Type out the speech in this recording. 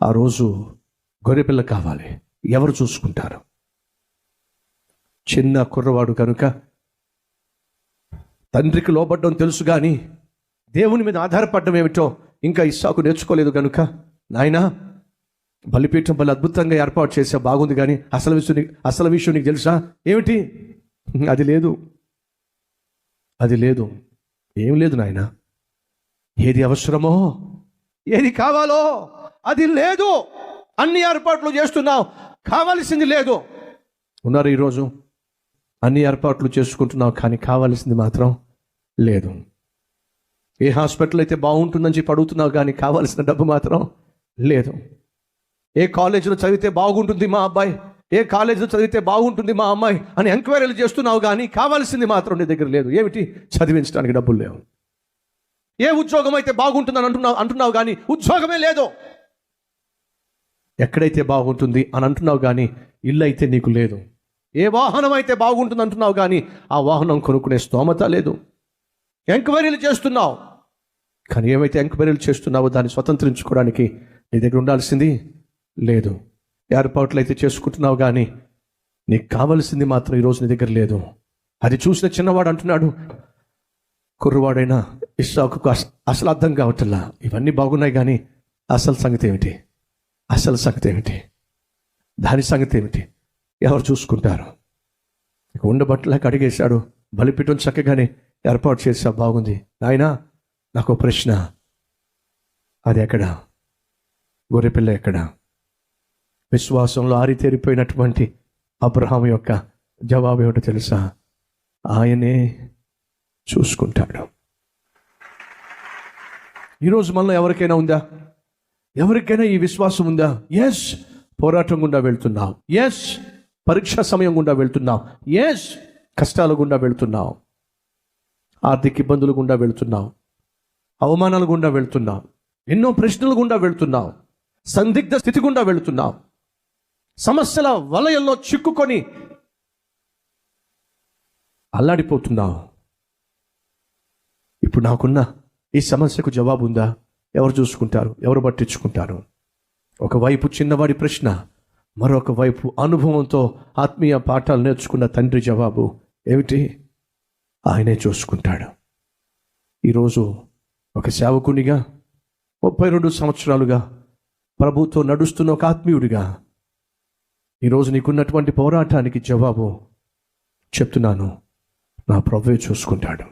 ఆ రోజు గొర్రెపిల్ల కావాలి, ఎవరు చూసుకుంటారు? చిన్న కుర్రవాడు కనుక తండ్రికి లోబడ్డం తెలుసు, కానీ దేవుని మీద ఆధారపడడం ఏమిటో ఇంకా ఇస్సాకు నేర్చుకోలేదు కనుక, నాయనా బలిపీఠం బలి అద్భుతంగా ఏర్పాటు చేసా, బాగుంది, కానీ అసలు విషయం నీకు తెలుసా? ఏమిటి? అది లేదు, అది లేదు, ఏం లేదు నాయనా. ఏది అవసరమో, ఏది కావాలో అది లేదు. అన్ని ఏర్పాట్లు చేస్తున్నావు, కావాల్సింది లేదు. ఉన్నారు ఈరోజు, అన్ని ఏర్పాట్లు చేసుకుంటున్నావు, కానీ కావాల్సింది మాత్రం లేదు. ఏ హాస్పిటల్ అయితే బాగుంటుందని చెప్పి అడుగుతున్నావు, కానీ కావాల్సిన డబ్బు మాత్రం లేదు. ఏ కాలేజీలో చదివితే బాగుంటుంది మా అబ్బాయి, ఏ కాలేజీలో చదివితే బాగుంటుంది మా అమ్మాయి అని ఎంక్వైరీలు చేస్తున్నావు, కానీ కావాల్సింది మాత్రం నీ దగ్గర లేదు. ఏమిటి? చదివించడానికి డబ్బులు లేవు. ఏ ఉద్యోగం అయితే బాగుంటుందని అంటున్నావు కానీ ఉద్యోగమే లేదు. ఎక్కడైతే బాగుంటుంది అని అంటున్నావు, కానీ ఇల్లు అయితే నీకు లేదు. ఏ వాహనం అయితే బాగుంటుంది అంటున్నావు, కానీ ఆ వాహనం కొనుక్కునే స్తోమత లేదు. ఎంక్వైరీలు చేస్తున్నావు, కానీ ఏమైతే ఎంక్వైరీలు చేస్తున్నావో దాన్ని స్వతంత్రించుకోవడానికి నీ దగ్గర ఉండాల్సింది లేదు. ఏర్పాట్లు అయితే చేసుకుంటున్నావు, కానీ నీకు కావలసింది మాత్రం ఈరోజు నీ దగ్గర లేదు. అది చూసిన చిన్నవాడు అంటున్నాడు, కుర్రవాడైనా ఇస్సాకుకు అసలు అర్థం కావట్లా, ఇవన్నీ బాగున్నాయి, కానీ అసలు సంగతి ఏమిటి? అసలు సంగతి ఏమిటి? దాని సంగతి ఏమిటి? ఎవరు చూసుకుంటారు? ఇక ఉండబట్టలేక అడిగేశాడు. బలిపీఠం చక్కగానే ఏర్పాటు చేసా, బాగుంది. నాయనా నాకు ప్రశ్న, అది ఎక్కడా? గొర్రెపిల్ల ఎక్కడా? విశ్వాసంలో ఆరితేరిపోయినటువంటి అబ్రహాము యొక్క జవాబు ఏమిటో తెలుసా? ఆయనే చూసుకుంటాడు. ఈరోజు మనలో ఎవరికైనా ఉందా? ఎవరికైనా ఈ విశ్వాసం ఉందా? ఎస్, పోరాటం గుండా వెళ్తున్నావు. ఎస్, పరీక్షా సమయం గుండా వెళ్తున్నావు. ఎస్, కష్టాల గుండా వెళ్తున్నావు. ఆర్థిక ఇబ్బందులు గుండా వెళ్తున్నావు. అవమానాల గుండా వెళ్తున్నావు. ఎన్నో ప్రశ్నల గుండా వెళ్తున్నావు. సందిగ్ధ స్థితి గుండా వెళ్తున్నావు. సమస్యల వలయంలో చిక్కుకొని అల్లాడిపోతున్నావు. ఇప్పుడు నాకున్న ఈ సమస్యకు జవాబు ఉందా? ఎవరు చూసుకుంటారు? ఎవరు పట్టించుకుంటారు? ఒకవైపు చిన్నవాడి ప్రశ్న, మరొక వైపు అనుభవంతో ఆత్మీయ పాఠాలు నేర్చుకున్న తండ్రి జవాబు ఏమిటి? ఆయనే చూసుకుంటాడు. ఈరోజు ఒక సేవకునిగా 32 సంవత్సరాలుగా ప్రభుతో నడుస్తున్న ఒక ఆత్మీయుడిగా ఈరోజు నీకున్నటువంటి పోరాటానికి జవాబు చెప్తున్నాను, నా ప్రభువే చూసుకుంటాడు.